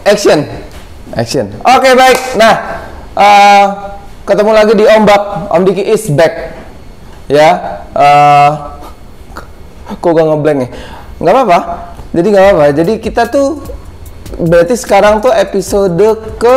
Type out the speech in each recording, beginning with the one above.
Action. Oke, baik. Nah, ketemu lagi di Ombak. Om Diki is back. Ya. Kok gak ngeblank nih? Nggak apa-apa. Jadi kita tuh berarti sekarang tuh episode ke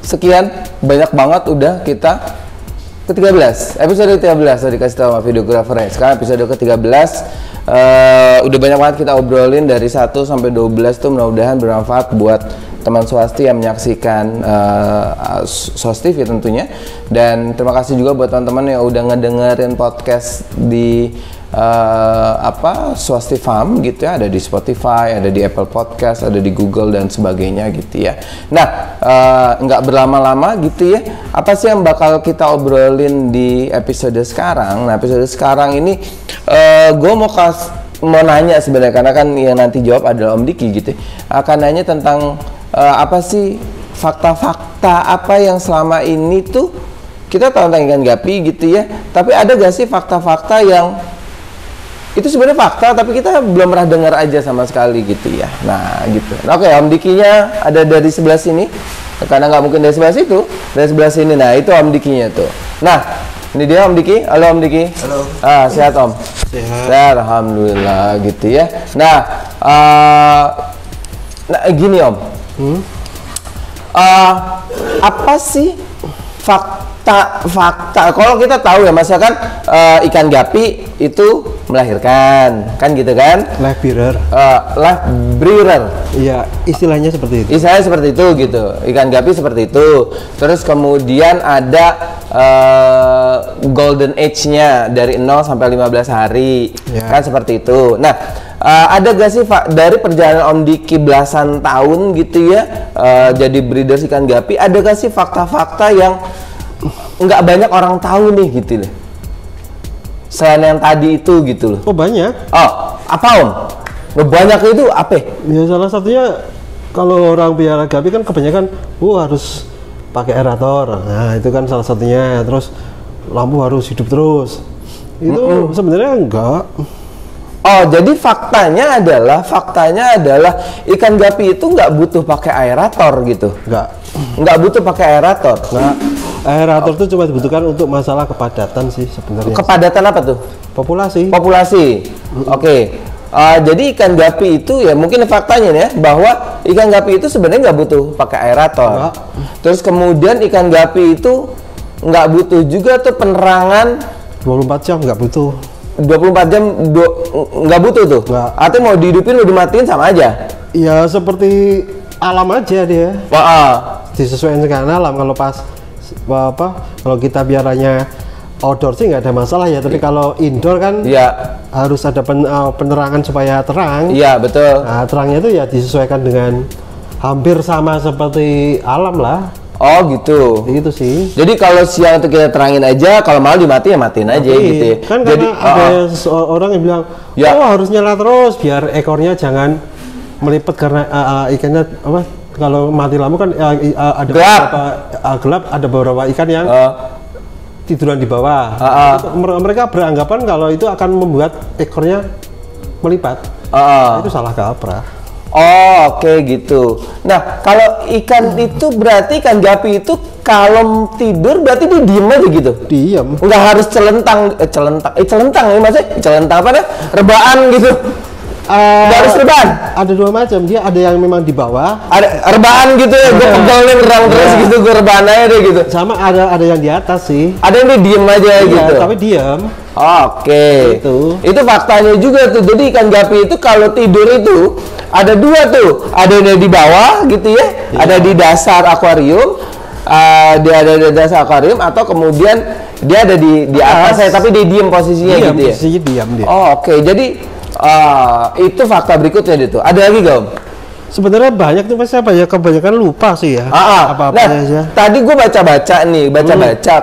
sekian, banyak banget udah kita ke-13. Episode ke-13 tadi dikasih tahu sama videografernya. Sekarang episode ke-13. Udah banyak banget kita obrolin dari 1 sampai 12 tuh, mudah-mudahan bermanfaat buat teman swasti yang menyaksikan SOS TV tentunya. Dan terima kasih juga buat teman-teman yang udah ngedengerin podcast di Swasti Farm gitu ya, ada di Spotify, ada di Apple Podcast, ada di Google dan sebagainya gitu ya. Nah, nggak berlama-lama gitu ya, apa sih yang bakal kita obrolin di episode sekarang? Nah, episode sekarang ini gue mau nanya sebenarnya, karena kan yang nanti jawab adalah Om Diki gitu ya. Akan nanya tentang apa sih fakta-fakta apa yang selama ini tuh kita tahu tentang ikan gapi gitu ya, tapi ada gak sih fakta-fakta yang itu sebenarnya fakta tapi kita belum pernah dengar aja sama sekali gitu ya. Nah gitu. Nah, oke, Om Dikinya ada dari sebelah sini, karena nggak mungkin dari sebelah situ, dari sebelah sini. Nah itu Om Dikinya tuh. Nah ini dia Om Diki. Halo Om Diki. Halo. Sehat Om? Sehat. Alhamdulillah gitu ya. Nah, gini Om. Apa sih fakta kalau kita tahu ya, misalkan ikan gapi itu melahirkan kan gitu kan, Live bearer. Iya, istilahnya seperti itu. Istilahnya seperti itu gitu, ikan gapi seperti itu. Terus kemudian ada golden age-nya dari 0 sampai 15 hari ya. Kan seperti itu. Nah, ada gak sih dari perjalanan Om Diki belasan tahun gitu ya, jadi breeder ikan gapi, ada gak sih fakta-fakta yang nggak banyak orang tahu nih gitu loh, selain yang tadi itu gitu loh? Oh banyak. Oh apa Om? Banyak itu apa? Ya salah satunya kalau orang piara gapi kan kebanyakan harus pakai aerator. Nah itu kan salah satunya. Terus lampu harus hidup terus. Itu sebenarnya enggak. Oh jadi faktanya adalah ikan gapi itu nggak butuh pakai aerator gitu? Nggak butuh pakai aerator? Nggak. Aerator itu cuma dibutuhkan untuk masalah kepadatan sih sebenarnya. Kepadatan apa tuh? Populasi. Oke. Jadi ikan gapi itu ya mungkin faktanya ya, bahwa ikan gapi itu sebenarnya nggak butuh pakai aerator. Nggak. Terus kemudian ikan gapi itu nggak butuh juga tuh penerangan 24 jam, nggak butuh. 24 jam nggak butuh tuh? Nggak. Artinya mau dihidupin mau dimatiin sama aja? Ya seperti alam aja dia. Disesuaikan dengan alam. Kalau kita biaranya outdoor sih nggak ada masalah ya, tapi kalau indoor kan ya harus ada penerangan supaya terang. Iya betul. Nah, terangnya itu ya disesuaikan dengan hampir sama seperti alam lah. Oh gitu. Gitu sih. Jadi kalau siang itu kita terangin aja, kalau malam dimatiin ya matiin aja gitu ya. Kan jadi ada orang yang bilang, harus nyala terus biar ekornya jangan melipet karena ikannya kalau mati lampu kan ada gelap, ada beberapa ikan yang tiduran di bawah. Mereka beranggapan kalau itu akan membuat ekornya melipat. Itu salah kaprah. Oh oke gitu. Nah kalau ikan itu berarti ikan gapi itu kalau tidur berarti dia diem aja gitu? Diem. Nggak harus celentang ya, maksudnya celentang apa deh? Rebaan gitu? Nggak harus rebaan? Ada dua macam, dia ada yang memang di bawah. Ada rebaan gitu ya, gue pegelnya berang terus gitu, gue rebaan aja deh gitu. Sama ada yang di atas sih. Ada yang dia diem aja gitu? Tapi diem. Oke. Itu faktanya juga tuh. Jadi ikan gapi itu kalau tidur itu ada dua tuh, ada yang di bawah gitu ya, ada di dasar akuarium, dia ada di dasar akuarium, atau kemudian dia ada di atas, tapi dia diem posisinya gitu ya. Posisinya diam dia. Oke. Jadi itu fakta berikutnya itu. Ada lagi gak Om? Sebenarnya banyak tuh, saya kebanyakan lupa sih ya. Apa-apa aja. Tadi gue baca.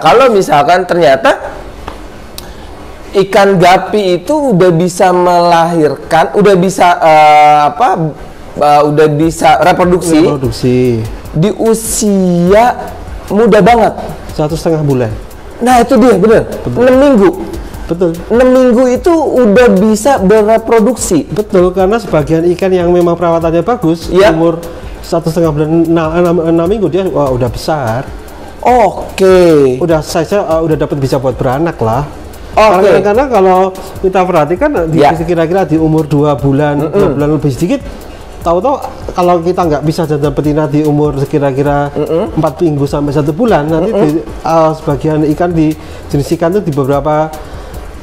Kalau misalkan ternyata ikan gapi itu udah bisa melahirkan, udah bisa reproduksi di usia muda banget, 1,5 bulan. Nah itu dia bener. 6 minggu. Betul. 6 minggu itu udah bisa bereproduksi. Betul, karena sebagian ikan yang memang perawatannya bagus, umur 1,5 bulan 6 minggu dia udah besar. Oke. Udah udah dapat bisa buat beranak lah. Karena kalau kita perhatikan kira-kira di umur 2 bulan, 2 bulan lebih sedikit, tahu-tahu kalau kita nggak bisa jantan betina di umur kira-kira 4 minggu sampai 1 bulan, nanti sebagian ikan di jenis ikan itu di beberapa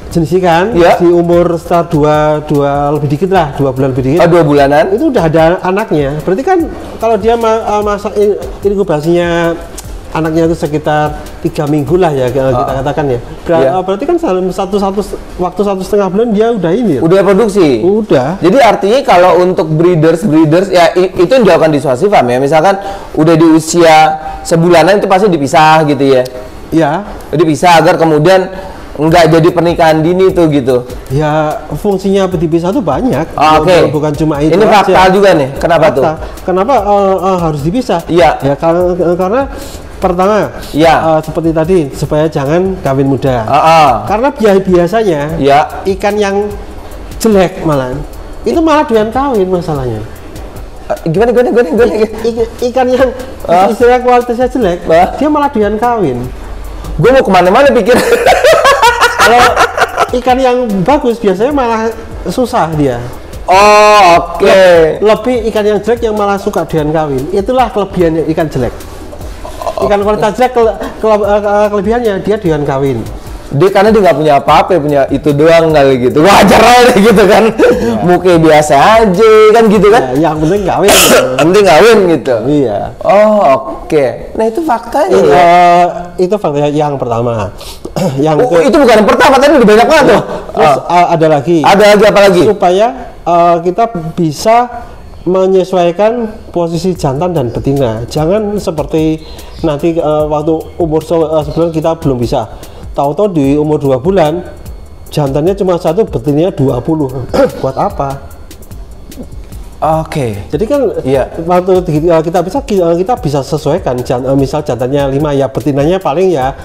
jenis ikan di umur setelah 2 lebih dikit lah, 2 bulan lebih dikit. 2 bulanan itu udah ada anaknya. Berarti kan kalau dia masa inkubasinya anaknya itu sekitar 3 minggu lah ya kita katakan ya. Berarti kan waktu 1,5 bulan dia udah ini. Udah produksi. Udah. Jadi artinya kalau untuk breeders ya itu yang dilakukan di Swasti Farm ya. Misalkan udah di usia sebulanan itu pasti dipisah gitu ya. Iya. Dipisah agar kemudian nggak jadi pernikahan dini tuh gitu. Ya fungsinya dipisah tuh banyak. Oke. Bukan cuma itu. Ini fakta juga nih. Kenapa tuh? Kenapa harus dipisah? Iya. Ya karena pertama, seperti tadi supaya jangan kawin muda. Karena biasanya ikan yang jelek itu malah doyan kawin masalahnya. Gimana? Ikan yang istilah kualitasnya jelek, dia malah doyan kawin. Gue mau kemana-mana pikir. Kalau ikan yang bagus biasanya malah susah dia. Oke. Lebih ikan yang jelek yang malah suka doyan kawin. Itulah kelebihannya ikan jelek. Ikan kualitas jelek kelebihannya dia doyan kawin. Dia karena dia nggak punya apa-apa, punya itu doang kali gitu. Wajar aja gitu kan. Muka biasa aja kan gitu kan. Yang penting kawin. Penting kawin gitu. Iya. Oke. Nah itu faktanya. Itu faktanya yang pertama. Itu bukan yang pertama, tadi udah banyak banget tuh. Terus ada lagi. Ada lagi apa lagi? Supaya kita bisa menyesuaikan posisi jantan dan betina. Jangan seperti nanti waktu umur sebulan kita belum bisa. Tahu-tahu di umur 2 bulan jantannya cuma 1, betinanya 20. Buat apa? Oke. Jadi kan waktu kita bisa sesuaikan. Misal jantannya 5 ya, betinanya paling ya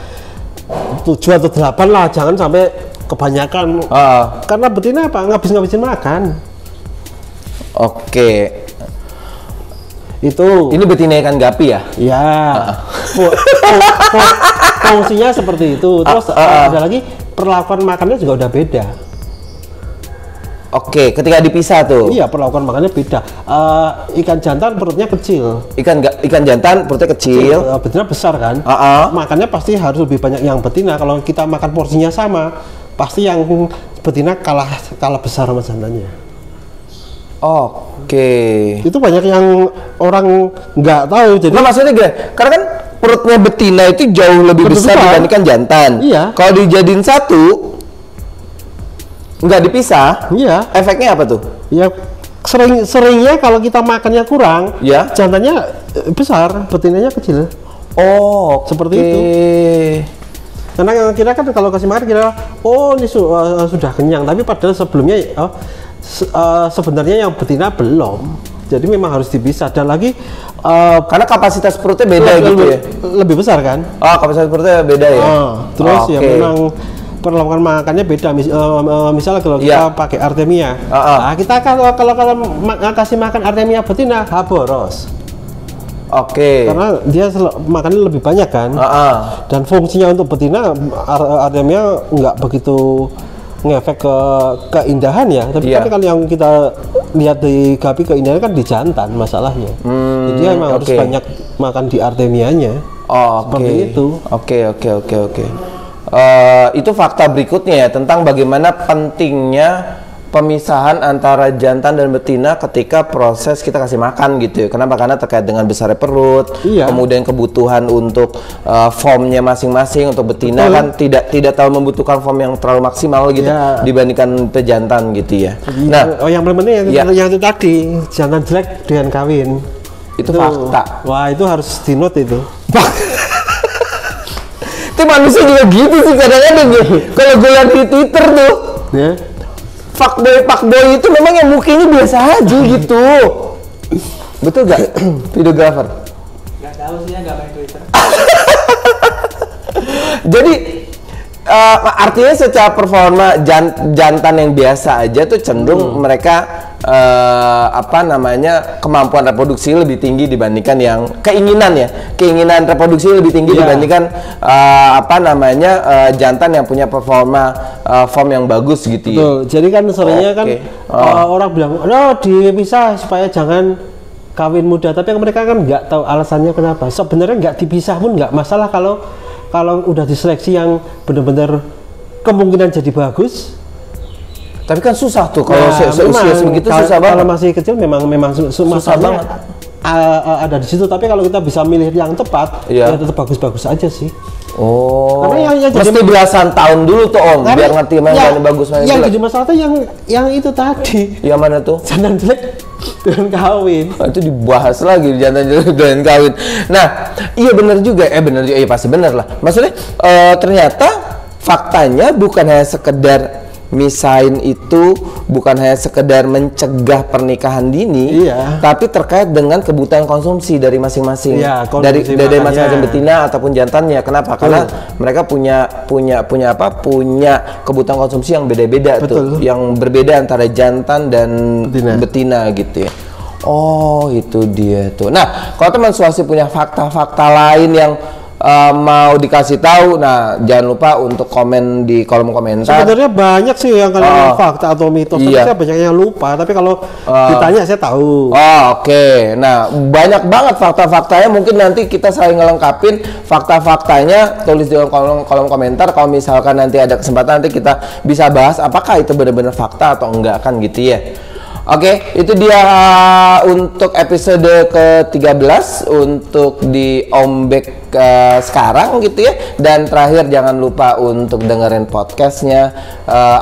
7 atau 8 lah. Jangan sampai kebanyakan. Karena betina apa? Ngabisin makan. Oke. Itu. Ini betina ikan gapi ya? Iya. Fungsinya seperti itu. Terus ada lagi perlakuan makannya juga udah beda. Oke, ketika dipisah tuh. Iya, perlakuan makannya beda. Ikan jantan perutnya kecil. Ikan jantan perutnya kecil. Betina besar kan? Makannya pasti harus lebih banyak yang betina. Kalau kita makan porsinya sama, pasti yang betina kalah besar sama jantannya. Oke. Itu banyak yang orang nggak tahu. Jadi maksudnya gini, karena kan perutnya betina itu jauh lebih besar dibandingkan jantan. Iya. Kalau dijadiin satu, nggak dipisah. Iya. Efeknya apa tuh? Ya seringnya kalau kita makannya kurang, jantannya besar, betinanya kecil. Seperti itu. Karena kita kan kalau kasih makan kita, ini sudah kenyang. Tapi padahal sebelumnya sebenarnya yang betina belum. Jadi memang harus dipisah. Dan lagi karena kapasitas perutnya beda gitu ya. Lebih besar kan? Kapasitas perutnya beda ya. Terus ya memang perlakuan makannya beda. Misalnya kalau kita pakai Artemia, kita kalau kasih makan Artemia betina boros. Karena dia makannya lebih banyak kan. Dan fungsinya untuk betina Artemia nggak begitu ngefek ke keindahan ya, tapi kan kalau yang kita lihat di gapi keindahan kan di jantan masalahnya. Jadi dia memang harus banyak makan di Artemianya. Seperti itu. Oke. Itu fakta berikutnya ya tentang bagaimana pentingnya pemisahan antara jantan dan betina ketika proses kita kasih makan gitu ya. Kenapa? Karena terkait dengan besarnya perut, kemudian kebutuhan untuk formnya masing-masing. Untuk betina kan tidak terlalu membutuhkan form yang terlalu maksimal gitu dibandingkan pejantan gitu ya. Nah, yang paling penting yang itu tadi, jantan jelek dengan kawin. Itu fakta. Wah, itu harus di-note itu. Itu manusia juga gitu sih kadang-kadang gitu. Kalau gue lihat di Twitter tuh, fuckboy itu memang yang mukanya biasa aja gitu. Betul gak? Videographer? Gak tahu sih, gak main Twitter. Jadi artinya secara performa jantan yang biasa aja tuh cenderung mereka kemampuan reproduksi lebih tinggi dibandingkan yang keinginan reproduksi lebih tinggi dibandingkan jantan yang punya performa form yang bagus gitu. Betul. Jadi kan seringnya orang bilang, dipisah supaya jangan kawin muda, tapi mereka kan nggak tahu alasannya kenapa. Sebenarnya nggak dipisah pun nggak masalah kalau udah diseleksi yang benar-benar kemungkinan jadi bagus. Tapi kan susah tuh kalau usia sebegitu, susah banget. Kalau masih kecil memang susah banget. Ada di situ, tapi kalau kita bisa milih yang tepat, ya tetap bagus-bagus aja sih. Karena yang mesti belasan tahun dulu tuh Om, biar ngerti mana bagus mana jelek. Yang jadi masalah tuh yang itu tadi. Yang mana tuh? Jantan jelek dengan kawin. Itu dibahas lagi jantan jelek dengan kawin. Nah, iya benar juga, iya pasti benar lah. Maksudnya ternyata faktanya bukan hanya sekedar misain itu bukan hanya sekedar mencegah pernikahan dini, tapi terkait dengan kebutuhan konsumsi dari masing-masing, dari masing-masing betina ataupun jantannya. Kenapa? Karena mereka punya kebutuhan konsumsi yang beda-beda tuh, yang berbeda antara jantan dan betina gitu ya. Oh, itu dia tuh. Nah, kalau teman Swasti punya fakta-fakta lain yang mau dikasih tahu, nah jangan lupa untuk komen di kolom komentar. Sebenarnya banyak sih yang kalau fakta atau mitos, tapi saya banyak yang lupa. Tapi kalau ditanya saya tahu. Oke. Nah banyak banget fakta-faktanya. Mungkin nanti kita saling ngelengkapin fakta-faktanya. Tulis di kolom komentar. Kalau misalkan nanti ada kesempatan, nanti kita bisa bahas apakah itu benar-benar fakta atau enggak kan gitu ya. Oke, itu dia untuk episode ke-13 untuk di Ombek sekarang gitu ya. Dan terakhir jangan lupa untuk dengerin podcastnya,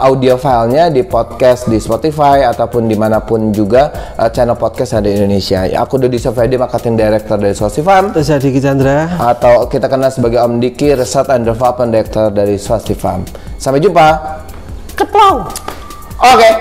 audio filenya di podcast di Spotify ataupun dimanapun juga channel podcast ada di Indonesia. Aku Dodi Sofyadi, Marketing Director dari Swasti Farm. Saya Diki Chandra. Atau kita kenal sebagai Om Diki, Research and Development Director dari Swasti Farm. Sampai jumpa. Keplong. Oke.